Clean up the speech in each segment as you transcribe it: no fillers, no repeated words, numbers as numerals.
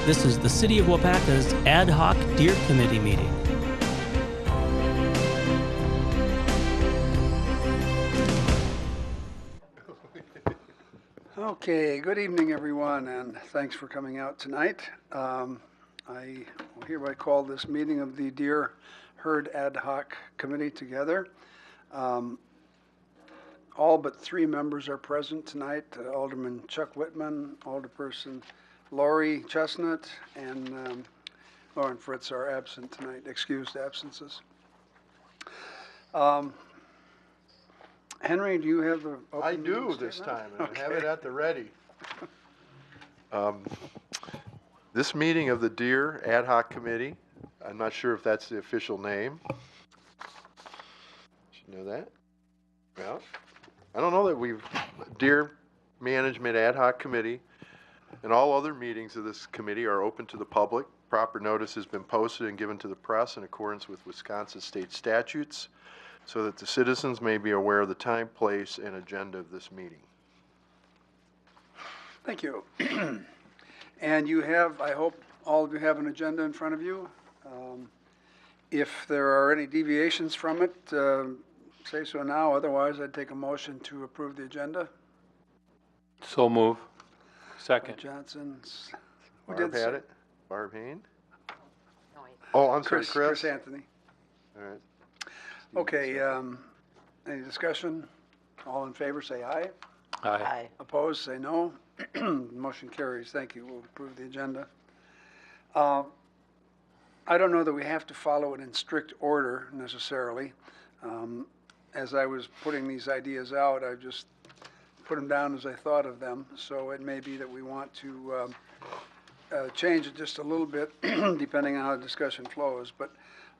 This is the City of Waupaca's Ad Hoc Deer Committee meeting. Okay, good evening, everyone, and thanks for coming out tonight. I will hereby call this meeting of the Deer Herd Ad Hoc Committee together. All but 3 members are present tonight: Alderman Chuck Whitman, Alderperson Lori Chestnut, and Lauren Fritz are absent tonight, excused absences. Henry, do you have the open I meeting do statement? this time, and Okay. I have it at the ready. This meeting of the Deer Ad Hoc Committee, I'm not sure if that's the official name. Should know that. Well, I don't know that Deer Management Ad Hoc Committee and all other meetings of this committee are open to the public. Proper notice has been posted and given to the press in accordance with Wisconsin state statutes, so that the citizens may be aware of the time, place, and agenda of this meeting. Thank you. And you have, I hope all of you have an agenda in front of you. If there are any deviations from it, say so now. Otherwise, I'd take a motion to approve the agenda. So move. Second. Johnson. Who Barb did had say- it? Barb Hain? Oh, I'm sorry, Chris Anthony. All right. Okay, any discussion? All in favor, say aye. Aye. Opposed, say no. Motion carries. Thank you. We'll approve the agenda. I don't know that we have to follow it in strict order necessarily. As I was putting these ideas out, I just put them down as I thought of them. So it may be that we want to change it just a little bit depending on how the discussion flows. But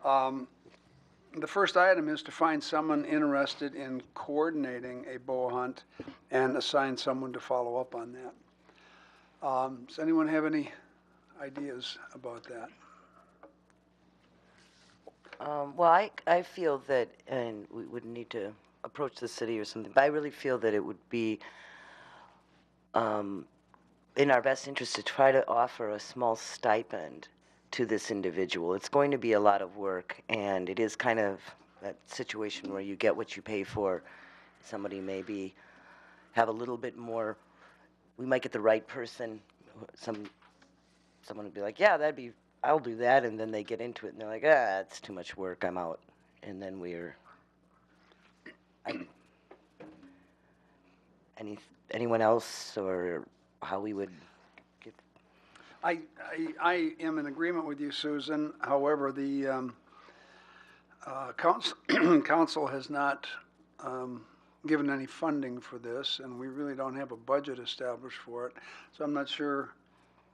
the first item is to find someone interested in coordinating a bow hunt and assign someone to follow up on that. Does anyone have any ideas about that? Well, I feel that, and we would need to approach the city or something, but I really feel that it would be in our best interest to try to offer a small stipend to this individual. It's going to be a lot of work, and it is kind of that situation where you get what you pay for. Somebody maybe have a little bit more. We might get the right person. Someone would be like, yeah, I'll do that, and then they get into it, and they're like, it's too much work, I'm out. And then anyone else, or how we would get? I am in agreement with you, Susan. However, the council has not given any funding for this, and we really don't have a budget established for it. So I'm not sure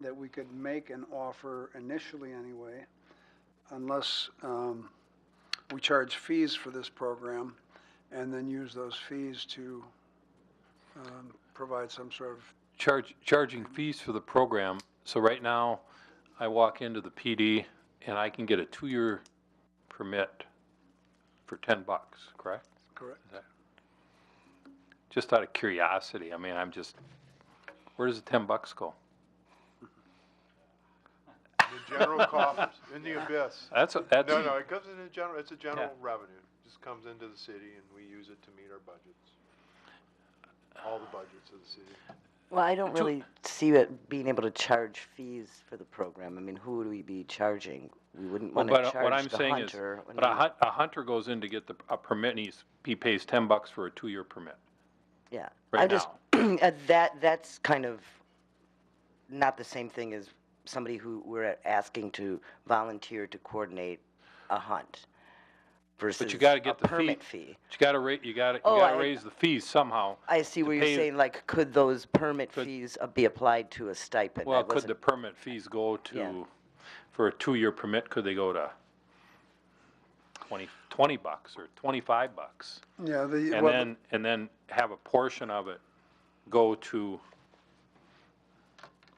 that we could make an offer initially anyway, unless we charge fees for this program and then use those fees to provide some sort of Charging fees for the program. So right now, I walk into the PD and I can get a 2-year permit for $10, correct? correct. Just out of curiosity, I mean, where does the $10 go? The general coffers, in the abyss. That's No, it goes in the general, it's a general revenue. Just comes into the city and we use it to meet our budgets. All the budgets of the city. Well, I don't really see it being able to charge fees for the program. I mean, who would we be charging? We wouldn't want to charge what I'm the saying hunter. is, a hunter goes in to get a permit, and he pays $10 for a 2-year permit. Yeah, Right now. That's kind of not the same thing as somebody who we're asking to volunteer to coordinate a hunt versus But you got to get the permit fee. But you got to raise the fees somehow. I see where you're saying, like, could those permit fees be applied to a stipend? Well, could the permit fees go to, for a 2-year permit, could they go to $20 or $25? Yeah, And then have a portion of it go to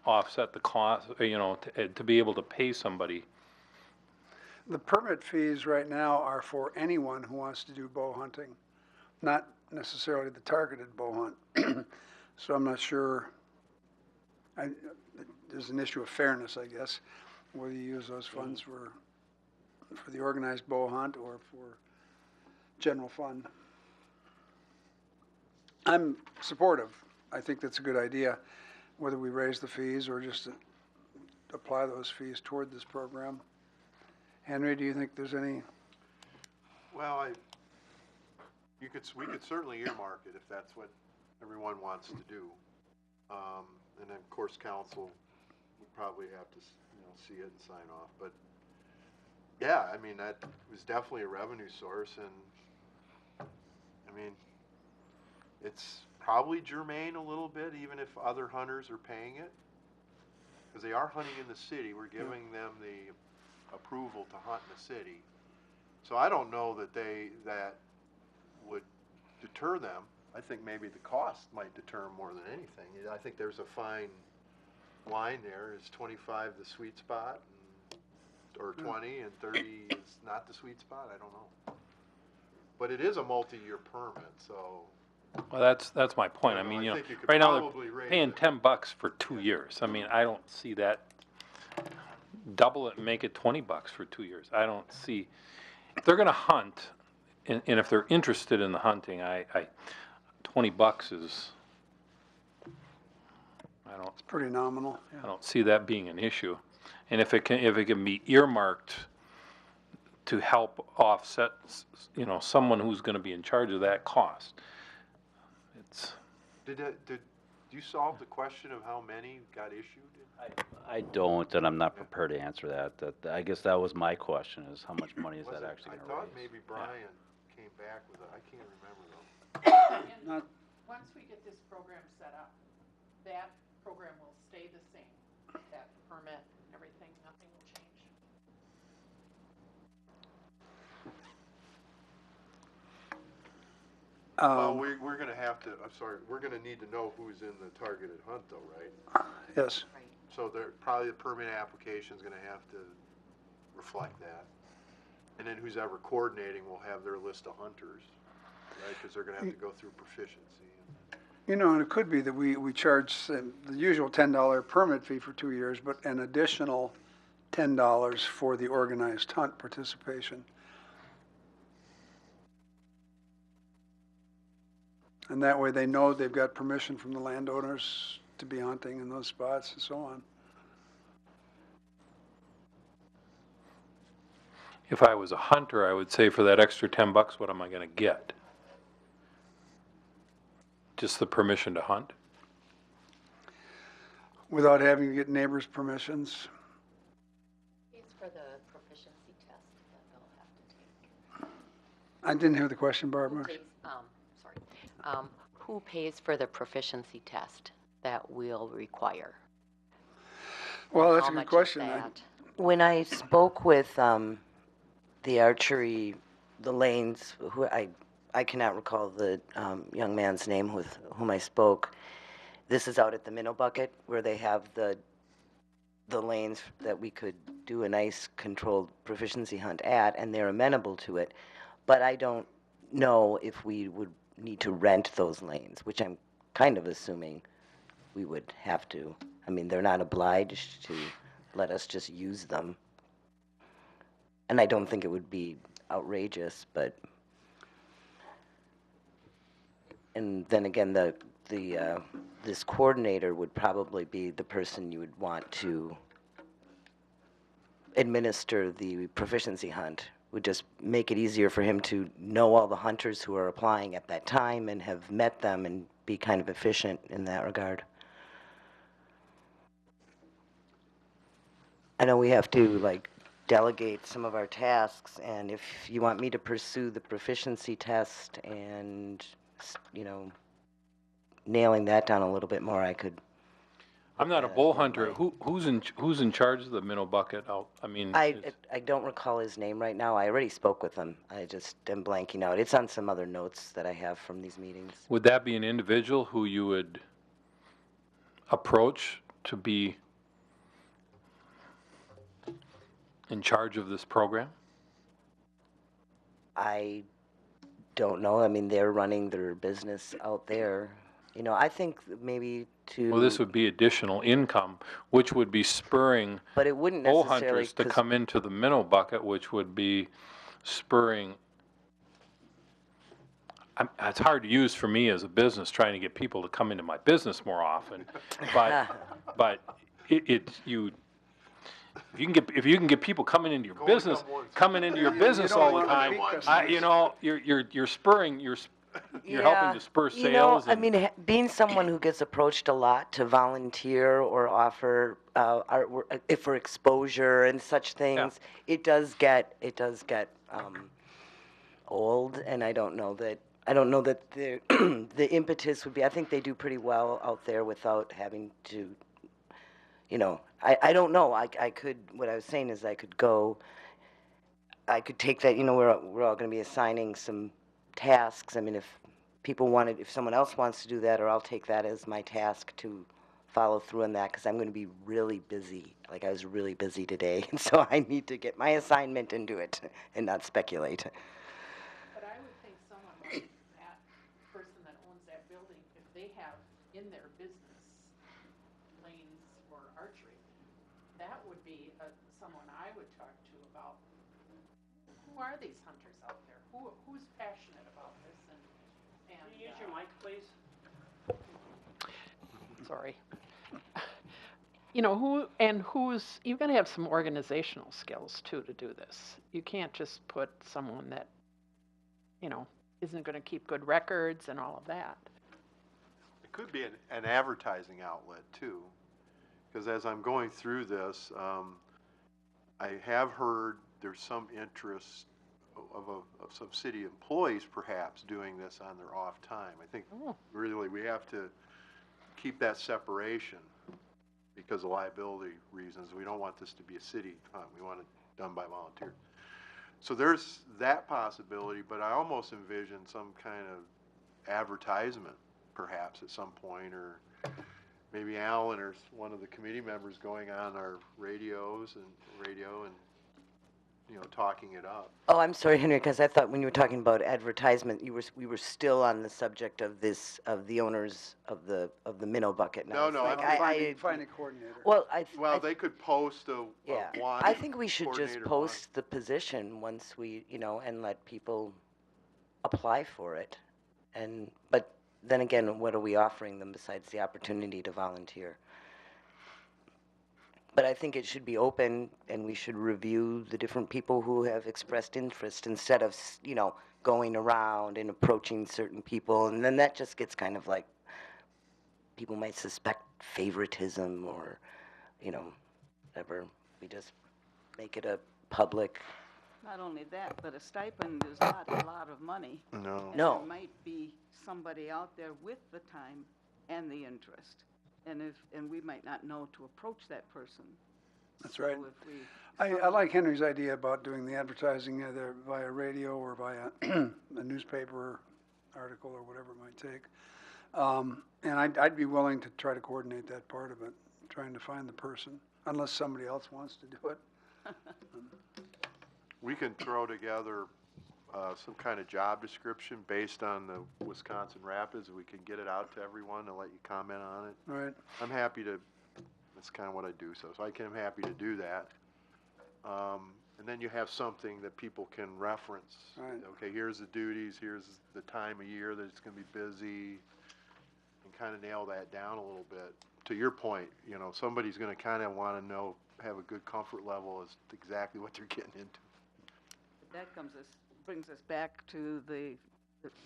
offset the cost, to be able to pay somebody. the permit fees right now are for anyone who wants to do bow hunting, not necessarily the targeted bow hunt. So I'm not sure I, there's an issue of fairness, I guess, whether you use those funds for the organized bow hunt or for general fund. I'm supportive. I think that's a good idea, whether we raise the fees or just apply those fees toward this program. Henry, do you think there's any? Well, we could certainly earmark it if that's what everyone wants to do. And then, of course, council would probably have to, see it and sign off. But yeah, I mean, that was definitely a revenue source, and I mean, it's probably germane a little bit, even if other hunters are paying it, because they are hunting in the city. We're giving them the approval to hunt in the city. So I don't know that would deter them. I think maybe the cost might deter them more than anything. I think there's a fine line there. Is 25 the sweet spot, or 20, and 30 is not the sweet spot? I don't know. But it is a multi-year permit, so. Well, that's my point. I mean, I think you could right now probably they're raise paying it. $10 for 2 years. I mean, I don't see that. Double it and make it $20 for 2 years. I don't see. If they're going to hunt, and if they're interested in the hunting, $20 is. It's pretty nominal. Yeah. I don't see that being an issue. And if it can be earmarked to help offset, someone who's going to be in charge of that cost, it's. Did you solve the question of how many got issued? I don't, and I'm not prepared to answer that. I guess that was my question: is how much money is Was that it? actually I going to thought raise? maybe Brian came back with it. I can't remember though. Not, Once we get this program set up, that program will stay the same. That permit, everything, nothing will change. Well, we're gonna have to, I'm sorry, we're gonna need to know who's in the targeted hunt though, right? yes. So probably the permit application's gonna have to reflect that. And then who's ever coordinating will have their list of hunters, right? Because they're gonna have to go through proficiency. And it could be that we charge the usual $10 permit fee for 2 years, but an additional $10 for the organized hunt participation. And that way they know they've got permission from the landowners to be hunting in those spots and so on. If I was a hunter, I would say for that extra $10, what am I going to get? Just the permission to hunt? Without having to get neighbors' permissions. It's for the proficiency test that they'll have to take. I didn't hear the question, Barbara. Who pays for the proficiency test that we'll require? Well, that's How a much good is question. that? When I spoke with the archery, the lanes, who I cannot recall the young man's name with whom I spoke. This is out at the Minnow Bucket where they have the lanes that we could do a nice controlled proficiency hunt at, and they're amenable to it. But I don't know if we would need to rent those lanes, which I'm kind of assuming we would have to. I mean, they're not obliged to let us just use them. And I don't think it would be outrageous, but. And then again, this coordinator would probably be the person you would want to administer the proficiency hunt. Would just make it easier for him to know all the hunters who are applying at that time and have met them and be kind of efficient in that regard. I know we have to delegate some of our tasks, and if you want me to pursue the proficiency test and nailing that down a little bit more, I could. I'm not a bull hunter. Who's in charge of the Minnow Bucket? I don't recall his name right now. I already spoke with him. I just am blanking out. It's on some other notes that I have from these meetings. Would that be an individual who you would approach to be in charge of this program? I don't know. I mean, they're running their business out there. I think maybe to. Well, this would be additional income, which would be spurring But it wouldn't bow necessarily, hunters to 'cause- come into the minnow bucket, which would be spurring. It's hard to use for me as a business, trying to get people to come into my business more often. But you, if you can get people coming into your business, all the want time, repeat customers. you're spurring, you're helping to spur You know, sales. I mean, being someone who gets approached a lot to volunteer or offer artwork for exposure and such things, it does get old, and I don't know that the the impetus would be. I think they do pretty well out there without having to. I don't know. I could. What I was saying is I could go. I could take that. We're all going to be assigning some tasks. I mean, if someone else wants to do that, or I'll take that as my task to follow through on that, because I'm going to be really busy. Like, I was really busy today, and so I need to get my assignment and do it, and not speculate. But I would think someone like that person that owns that building, if they have in their business lanes for archery, that would be someone I would talk to about who are these hunters out there? Who's passionate about this? And Can you use your mic, please? Sorry. You're going to have some organizational skills too to do this. You can't just put someone that, isn't going to keep good records and all of that. It could be an advertising outlet too, because as I'm going through this, I have heard there's some interest of some city employees perhaps doing this on their off time. I think really we have to keep that separation because of liability reasons. We don't want this to be a city hunt. We want it done by volunteers. So there's that possibility, but I almost envision some kind of advertisement perhaps at some point, or maybe Alan or one of the committee members going on our radio and talking it up. Oh, I'm sorry, Henry, because I thought when you were talking about advertisement, we were still on the subject of the owners of the minnow bucket. No, Like, Find a coordinator. Well, They could post a want. I think we should just coordinator post the position once we, and let people apply for it. But then again, what are we offering them besides the opportunity to volunteer? But I think it should be open, and we should review the different people who have expressed interest instead of, going around and approaching certain people. And then that just gets kind of like, people might suspect favoritism or, whatever. We just make it a public. Not only that, but a stipend is not a lot of money. No. And No. there might be somebody out there with the time and the interest. And we might not know to approach that person. That's right. So if we, I like Henry's idea about doing the advertising either via radio or via a newspaper article or whatever it might take. And I'd be willing to try to coordinate that part of it, trying to find the person, unless somebody else wants to do it. We can throw together some kind of job description based on the Wisconsin Rapids. We can get it out to everyone and let you comment on it. Right. I'm happy to, that's kind of what I do, so I'm happy to do that. And then you have something that people can reference. Right. Okay, here's the duties, here's the time of year that it's going to be busy, and kind of nail that down a little bit. To your point, somebody's going to kind of want to know, have a good comfort level as to exactly what they're getting into. that brings us back to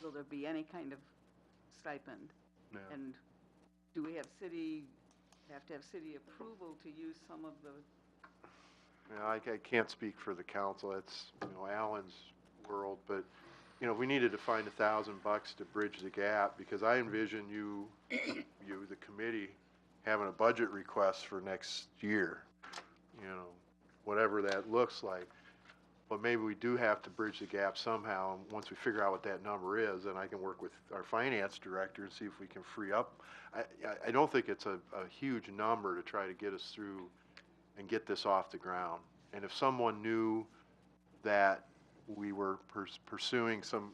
will there be any kind of stipend? Yeah. And do we have to have city approval to use some of the, I can't speak for the council. It's, Alan's world, but, we needed to find $1,000 to bridge the gap, because I envision you, the committee, having a budget request for next year, whatever that looks like. But maybe we do have to bridge the gap somehow, and once we figure out what that number is, then I can work with our finance director and see if we can free up. I don't think it's a huge number to try to get us through and get this off the ground. And if someone knew that we were pursuing some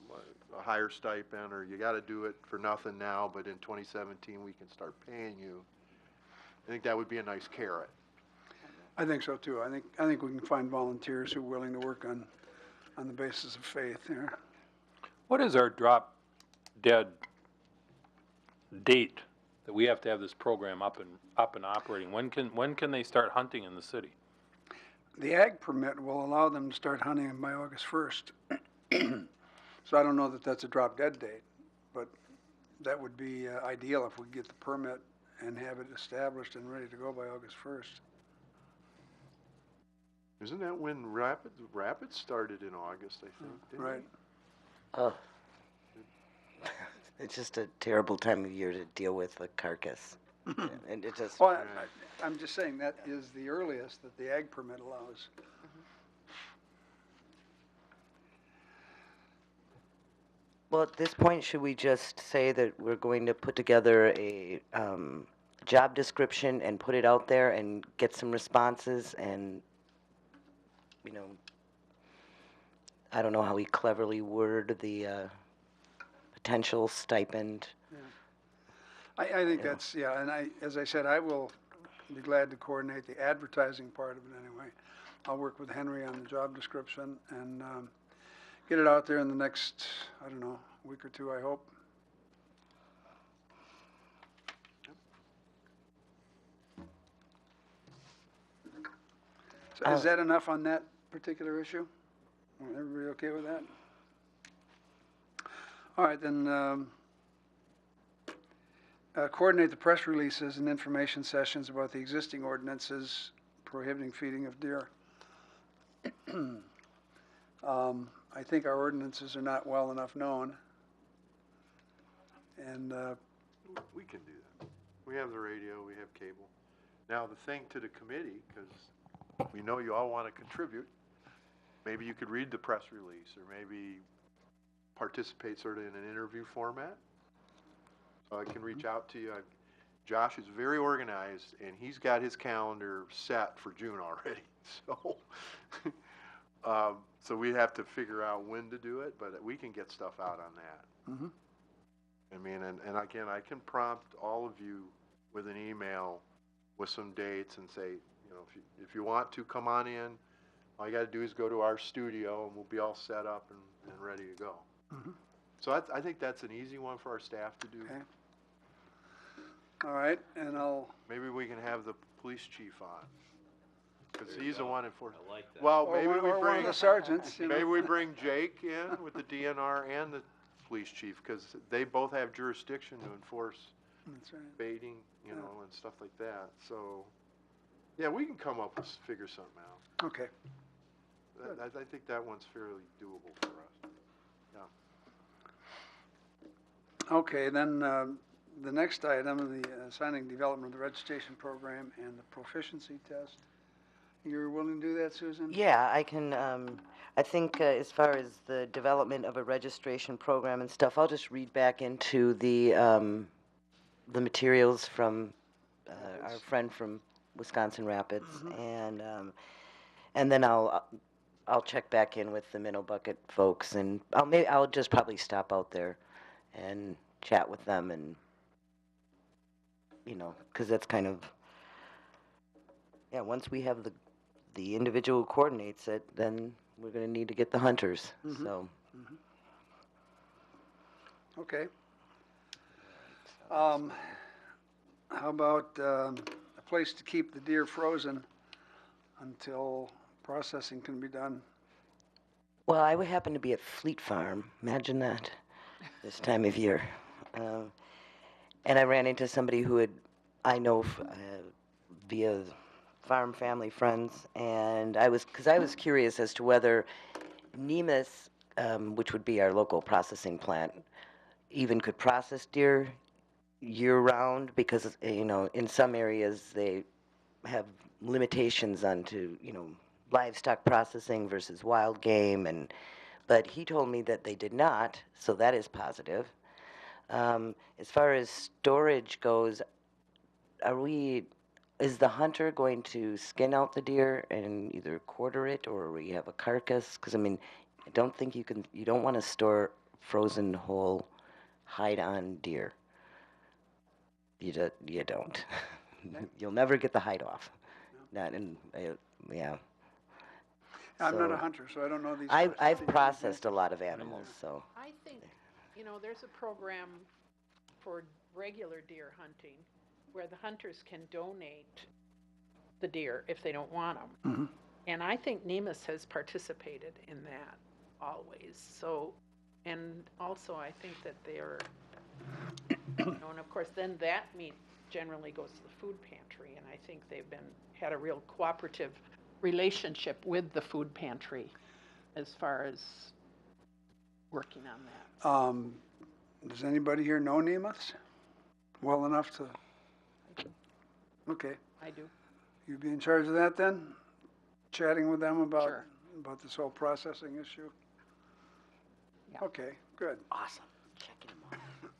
a higher stipend, or you gotta do it for nothing now, but in 2017, we can start paying you. I think that would be a nice carrot. I think so too. I think we can find volunteers who are willing to work on the basis of faith here. What is our drop dead date that we have to have this program up and operating? When can they start hunting in the city? The ag permit will allow them to start hunting by August 1st. So I don't know that that's a drop dead date, but that would be ideal if we get the permit and have it established and ready to go by August 1st. Isn't that when Rapids started in August, I think? didn't Right. Oh. It's just a terrible time of year to deal with a carcass. And it just, Well, I'm just saying that is the earliest that the ag permit allows. well, at this point, should we just say that we're going to put together a job description and put it out there and get some responses and, you know, I don't know how we cleverly word the potential stipend. I think Yeah. that's, yeah, and as I said, I will be glad to coordinate the advertising part of it anyway. I'll work with Henry on the job description and get it out there in the next, I don't know, week or two, I hope. So is that enough on that particular issue? Everybody okay with that? All right, then, coordinate the press releases and information sessions about the existing ordinances prohibiting feeding of deer. I think our ordinances are not well enough known. And, We can do that. We have the radio, we have cable. Now, the thing to the committee, because we know you all want to contribute, maybe you could read the press release, or maybe participate sort of in an interview format. So I can reach out to you. Josh is very organized, and he's got his calendar set for June already. So, so we have to figure out when to do it, but we can get stuff out on that. Mhm. I mean, and again, I can prompt all of you with an email with some dates and say, you know, if you want to come on in, all you got to do is go to our studio, and we'll be all set up and ready to go. Mhm. So I think that's an easy one for our staff to do. Okay. All right, and I'll, Maybe we can have the police chief on, because he's the one enforcing. I like that. Well, or maybe one, we or one of bring, the sergeants, you know. maybe we bring Jake in with the DNR and the police chief, because they both have jurisdiction to enforce That's right. baiting, you know, and stuff like that. So, yeah, we can come up with, figure something out. Okay. I think that one's fairly doable for us. Yeah. Okay, then, the next item, the signing development of the registration program and the proficiency test. You're willing to do that, Susan? Yeah, I can, I think as far as the development of a registration program and stuff, I'll just read back into the materials from our friend from Wisconsin Rapids, and then I'll check back in with the Minnow Bucket folks, and I'll just probably stop out there and chat with them, and you know, because that's kind of, yeah, once we have the individual who coordinates it, then we're going to need to get the hunters. So Okay. How about a place to keep the deer frozen until processing can be done? well, I would happen to be at Fleet Farm. Imagine that, this time of year. And I ran into somebody who I know via farm family friends, and because I was curious as to whether Nemus, which would be our local processing plant, even could process deer year-round, because, you know, in some areas they have limitations onto, you know, livestock processing versus wild game, but he told me that they did not, so that is positive. As far as storage goes, is the hunter going to skin out the deer and either quarter it, or we have a carcass? Because, I mean, I don't think you don't want to store frozen whole hide-on deer. You don't. You'll never get the hide off. Not in, yeah. I'm not a So, hunter, so I don't know these. I've processed a lot of animals, so. I think, there's a program for regular deer hunting where the hunters can donate the deer if they don't want them. Mhm. And I think Nemus has participated in that always. So, and also I think that they're, and of course then that meat generally goes to the food pantry. And I think they've had a real cooperative relationship with the food pantry as far as working on that. Does anybody here know Nemeth well enough to? Okay, I do. you'd be in charge of that then? Chatting with them about, Sure. about this whole processing issue? Yeah. Okay, good. Awesome. Checking them off.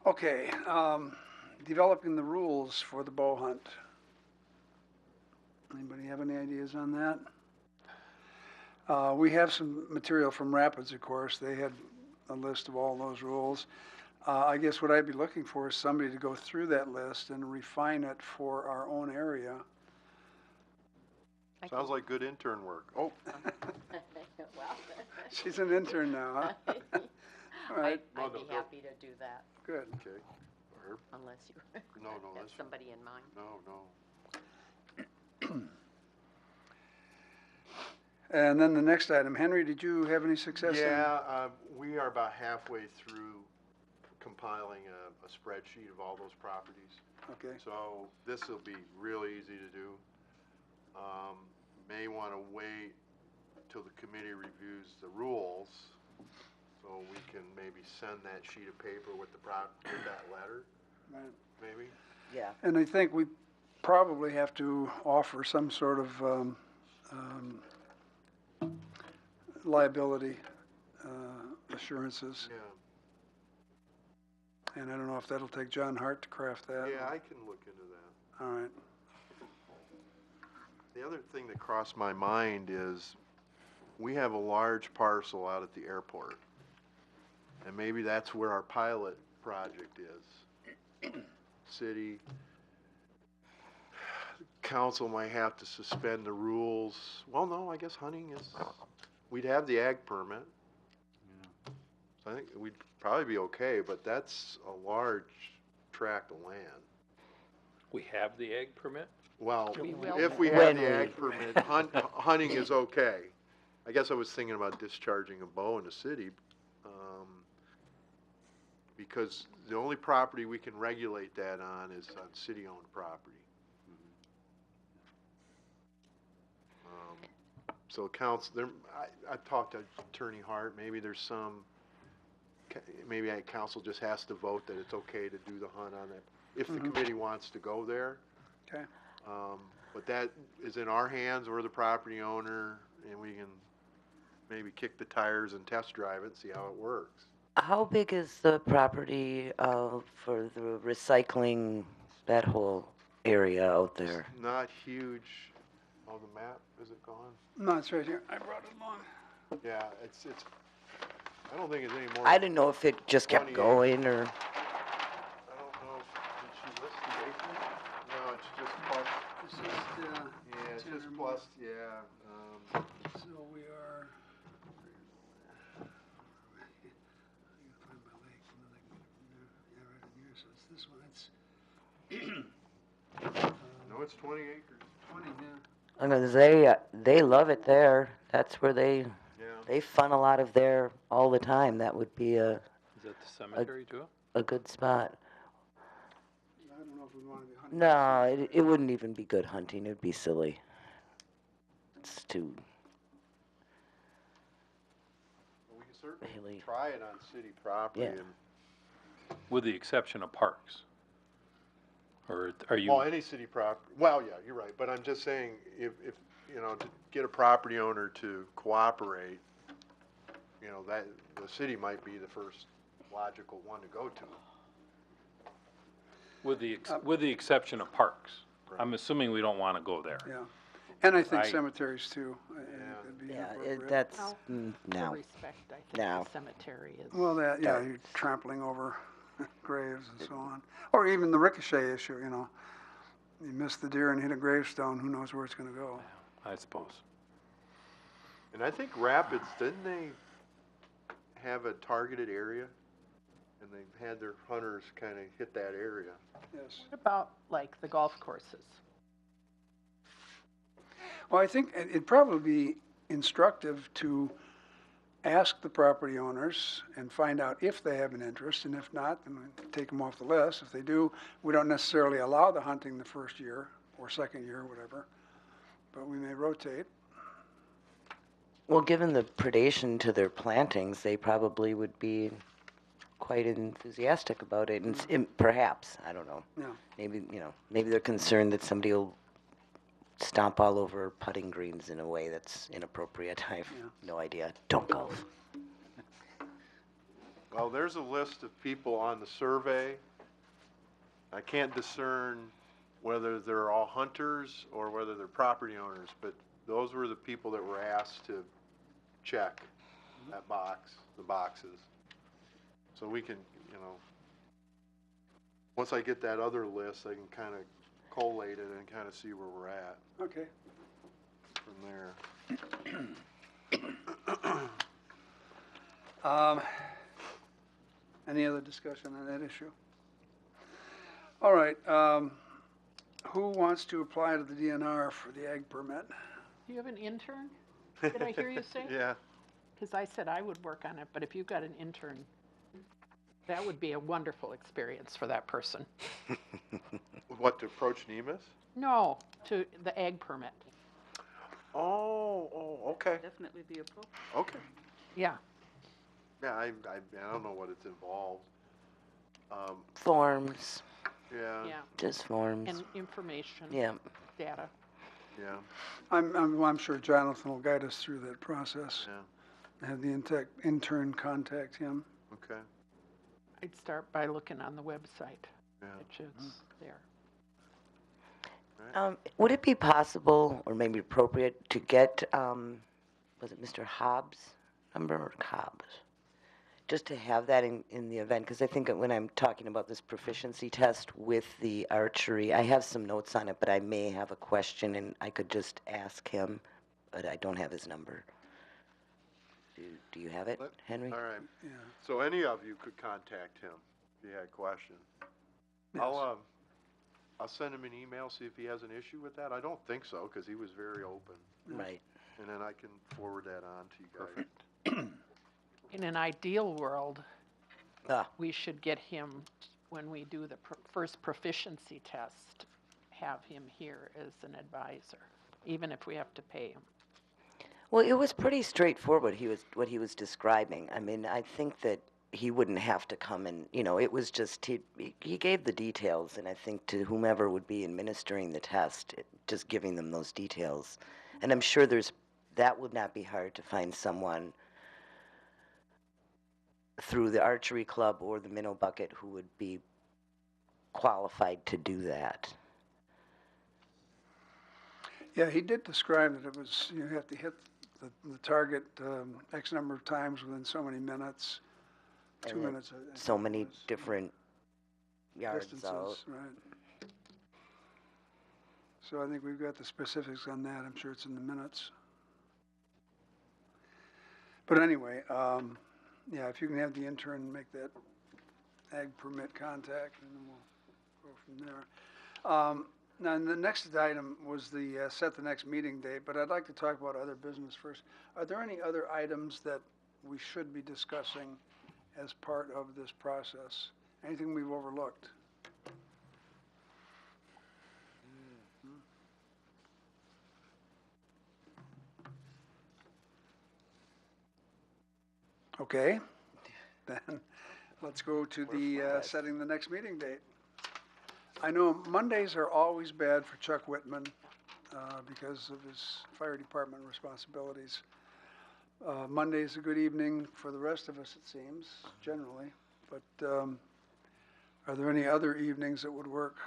Okay, developing the rules for the bow hunt. Anybody have any ideas on that? We have some material from Rapids, of course. They had a list of all those rules. I guess what I'd be looking for is somebody to go through that list and refine it for our own area. Sounds like good intern work. Oh, Well, She's an intern now, huh? All right, I'd be happy to do that, good. okay. Herb? unless you No, have that's, somebody in mind. no. And then the next item, Henry, did you have any success? Yeah, we are about halfway through compiling a spreadsheet of all those properties. Okay, So this will be real easy to do. May want to wait till the committee reviews the rules, so we can maybe send that sheet of paper with with that letter, right. maybe? Yeah. And I think we probably have to offer some sort of liability assurances. Yeah. And I don't know if that'll take John Hart to craft that. Yeah, I can look into that. All right. The other thing that crossed my mind is we have a large parcel out at the airport. And maybe that's where our pilot project is. City council might have to suspend the rules. Well, no, I guess hunting is, we'd have the ag permit. So I think we'd probably be okay, but that's a large tract of land. We have the ag permit? Well, We will. if we have the ag permit, hunting is okay. I guess I was thinking about discharging a bow in the city, because the only property we can regulate that on is on city-owned property. So council, I've talked to Attorney Hart, maybe there's some, maybe council just has to vote that it's okay to do the hunt on it, if the committee wants to go there. Okay. But that is in our hands, we're the property owner, and we can maybe kick the tires and test drive it and see how it works. How big is the property for the recycling, that whole area out there? It's not huge. Oh, the map, is it gone? No, it's right here. I brought it along. Yeah, it's, I don't think it's any more. I didn't know if it just kept 28. going or. I don't know, did she list the acreage? No, it's just plus, This is, yeah, it's 10 just or more. plus, yeah, So we are. I gotta find my lake, and then I can get it from there. Yeah, right in here. So it's this one. It's no, it's 20 acres. 20, yeah. Because they love it there. That's where Yeah. they fun a lot of there all the time. That would be Is that the cemetery too? a good spot. I don't know if we want to be hunting. No, it wouldn't even be good hunting. It'd be silly. It's too. We can certainly Really? try it on city property Yeah. and, With the exception of parks? Or are you? well, any city property, well, yeah, you're right, but I'm just saying, if, to get a property owner to cooperate, that, the city might be the first logical one to go to. With the exception of parks? I'm assuming we don't want to go there. Yeah. And I think I- cemeteries too. I think it'd be Yeah, appropriate. that's, Well, no. For respect, I think No. the cemetery is. Well, that, yeah, That- you're trampling over graves and so on. Or even the ricochet issue, you know. You miss the deer and hit a gravestone, who knows where it's gonna go. I suppose. And I think Rapids, didn't they have a targeted area? And they had their hunters kind of hit that area. Yes. What about like the golf courses? Well, I think it'd probably be instructive to ask the property owners and find out if they have an interest, and if not, then we take them off the list. If they do, we don't necessarily allow the hunting the first year or second year, whatever, but we may rotate. Well, given the predation to their plantings, they probably would be quite enthusiastic about it, and perhaps, I don't know. Yeah. Maybe, maybe they're concerned that somebody will stomp all over putting greens in a way that's inappropriate. I have no idea. Don't golf. Well, there's a list of people on the survey. I can't discern whether they're all hunters or whether they're property owners, but those were the people that were asked to check that box, the boxes. So we can, once I get that other list, I can kind of collate it and kind of see where we're at Okay. from there. Any other discussion on that issue? All right, who wants to apply to the DNR for the ag permit? Do you have an intern? Did I hear you say? Yeah. Because I said I would work on it, but if you've got an intern, that would be a wonderful experience for that person. What, to approach Nemus? No, to the ag permit. Oh, okay, Definitely be appropriate. okay. Yeah. Yeah, I don't know what it's involved. Forms, Yeah, Yeah. just forms. And information. Yeah. Data. yeah, I'm sure Jonathan will guide us through that process. yeah, Have the intern contact him. okay, I'd start by looking on the website, yeah. which is there. Would it be possible, or maybe appropriate, to get, was it Mr. Hobbs' number or Cobbs? Just to have that in the event, because I think that when I'm talking about this proficiency test with the archery, I have some notes on it, but I may have a question and I could just ask him, but I don't have his number. Do you have it, Henry? All right, Yeah. so any of you could contact him if you had a question. Yes. I'll send him an email, see if he has an issue with that. I don't think so, because he was very open. Right. And then I can forward that on to you guys. In an ideal world, Ah, we should get him, when we do the first proficiency test, have him here as an advisor, even if we have to pay him. well, it was pretty straightforward, what he was describing. I mean, I think that he wouldn't have to come and, it was just, he gave the details, and I think to whomever would be administering the test, just giving them those details. And I'm sure that would not be hard to find someone through the archery club or the minnow bucket who would be qualified to do that. Yeah, he did describe that it was, you have to hit the target X number of times within so many minutes, 2 And then minutes. I So think it many was, different yards out. distances, right. So I think we've got the specifics on that. I'm sure it's in the minutes. But anyway, yeah, if you can have the intern make that ag permit contact, and then we'll go from there. Now, the next item was the set the next meeting date, but I'd like to talk about other business first. Are there any other items that we should be discussing as part of this process? Anything we've overlooked? Okay, then let's go to the setting the next meeting date. I know Mondays are always bad for Chuck Whitman because of his fire department responsibilities. Monday's a good evening for the rest of us, it seems, generally. But are there any other evenings that would work?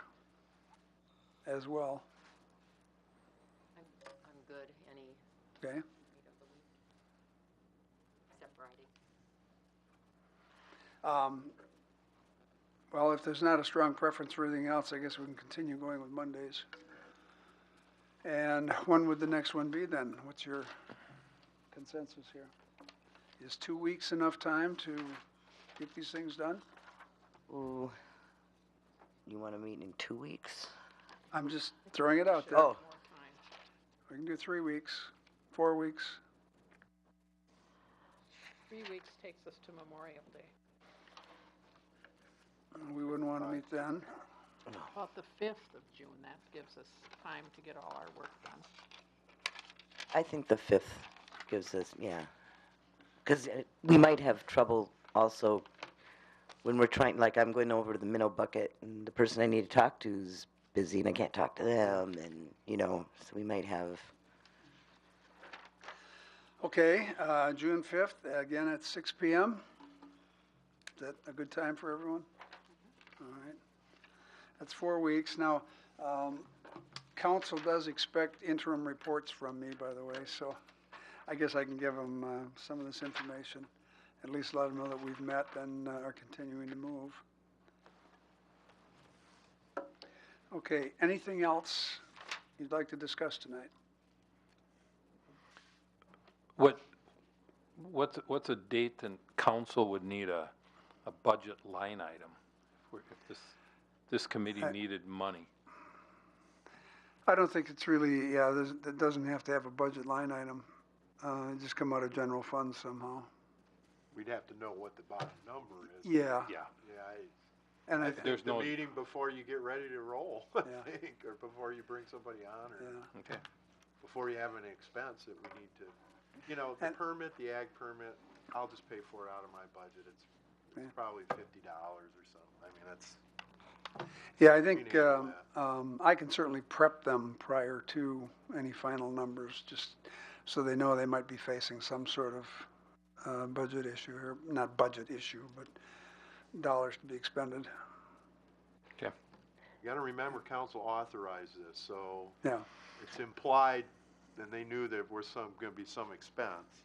as well. I'm good any Okay? night of the week, except Friday. Well, if there's not a strong preference for anything else, I guess we can continue going with Mondays. And when would the next one be then? What's your consensus here? Is 2 weeks enough time to get these things done? Ooh, you want to meet in 2 weeks? I'm just throwing it out there. Oh, More time. We can do 3 weeks, 4 weeks. 3 weeks takes us to Memorial Day. We wouldn't want to meet then. About the 5th of June, that gives us time to get all our work done. I think the 5th gives us, yeah. Because we might have trouble also when we're trying, like I'm going over to the minnow bucket and the person I need to talk to is busy and I can't talk to them and, so we might have, Okay, June 5th, again at 6 PM. Is that a good time for everyone? All right. That's 4 weeks. Now, council does expect interim reports from me, by the way, so I guess I can give them some of this information. At least let them know that we've met and are continuing to move. Okay, anything else you'd like to discuss tonight? What's a date that council would need a budget line item if this committee needed money? I don't think it's really, it doesn't have to have a budget line item. Just come out of general funds somehow. We'd have to know what the bottom number is. Yeah. Yeah. Yeah, And I I think, think the meeting before you get ready to roll, I Yeah. think, or before you bring somebody on, or yeah. Okay. before you have an expense that we need to, the And- permit, the ag permit, I'll just pay for it out of my budget. It's Yeah. probably $50 or something. I mean, that's, Yeah, I we think, can handle that. I can certainly prep them prior to any final numbers, just so they know they might be facing some sort of, budget issue, or not budget issue, but dollars to be expended. Okay. You gotta remember, council authorized this, so Yeah, it's implied, and they knew there was gonna be some expense.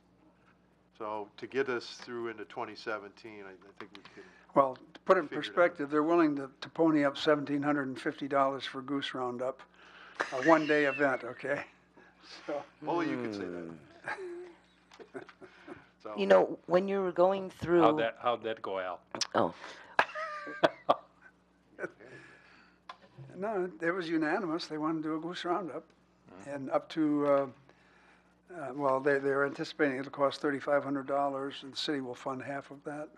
So to get us through into 2017, I think we can, well, to put it in Figured out. perspective, they're willing to pony up $1,750 for Goose Roundup, a one-day event, okay? So, only you can say that. So, when you were going through. How'd that go, Al? Oh, no, it was unanimous, they wanted to do a Goose Roundup, and up to, well, they're anticipating it'll cost $3,500, and the city will fund half of that,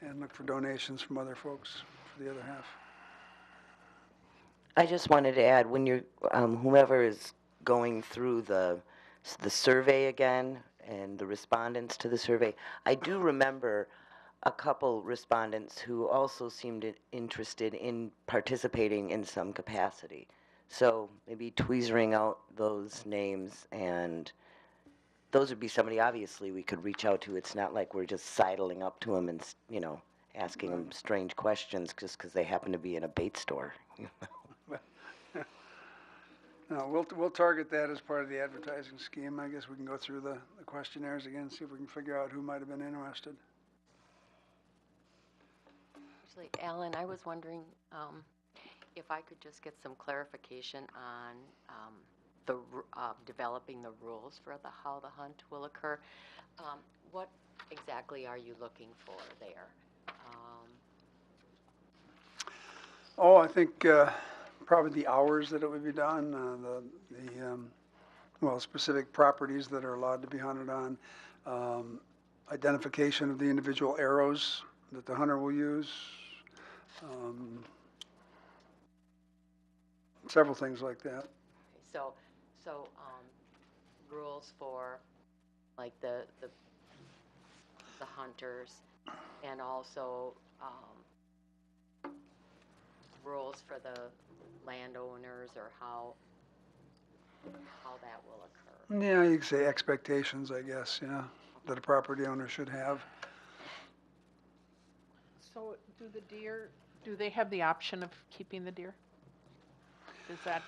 and look for donations from other folks for the other half. I just wanted to add, when you're, whomever is going through the survey again and the respondents to the survey, I do remember a couple respondents who also seemed interested in participating in some capacity. So maybe tweezering out those names, and those would be somebody obviously we could reach out to. It's not like we're just sidling up to them and, asking them strange questions just because they happen to be in a bait store. No, we'll target that as part of the advertising scheme. I guess we can go through the questionnaires again, see if we can figure out who might have been interested. Actually, Alan, I was wondering if I could just get some clarification on developing the rules for how the hunt will occur. What exactly are you looking for there? Oh, I think probably the hours that it would be done, well, specific properties that are allowed to be hunted on, identification of the individual arrows that the hunter will use, several things like that. So rules for like the hunters, and also rules for the landowners, or how that will occur. Yeah, you could say expectations, I guess, yeah, that a property owner should have. So do they have the option of keeping the deer? Is that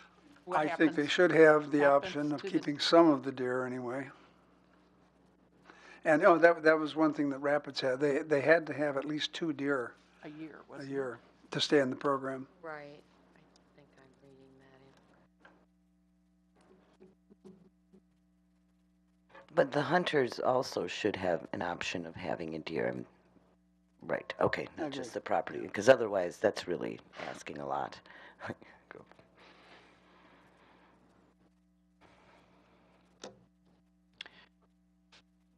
what I happens? think they should have the happens option of to the- keeping some of the deer anyway. And, oh, that was one thing that Rapids had. They had to have at least 2 deer A year, a wasn't it? year to stay in the program. Right. I think I'm reading that in. But the hunters also should have an option of having a deer. Right, okay, not agree. just the property, because otherwise that's really asking a lot.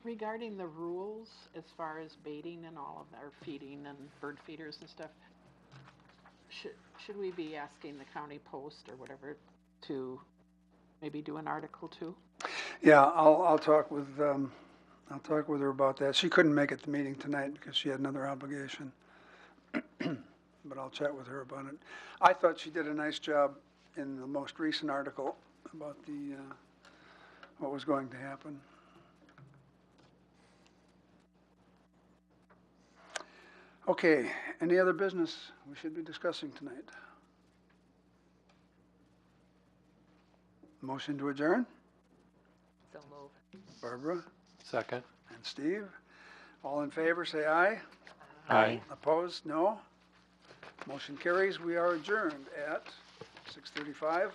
Regarding the rules, as far as baiting and all of our feeding and bird feeders and stuff, should we be asking the county post or whatever to maybe do an article too? Yeah, I'll talk with her about that. She couldn't make it to the meeting tonight because she had another obligation. But I'll chat with her about it. I thought she did a nice job in the most recent article about what was going to happen. Okay, any other business we should be discussing tonight? Motion to adjourn? So move. Barbara Second. and Steve. All in favor, say aye. Aye. Opposed, no. Motion carries. We are adjourned at 6:35.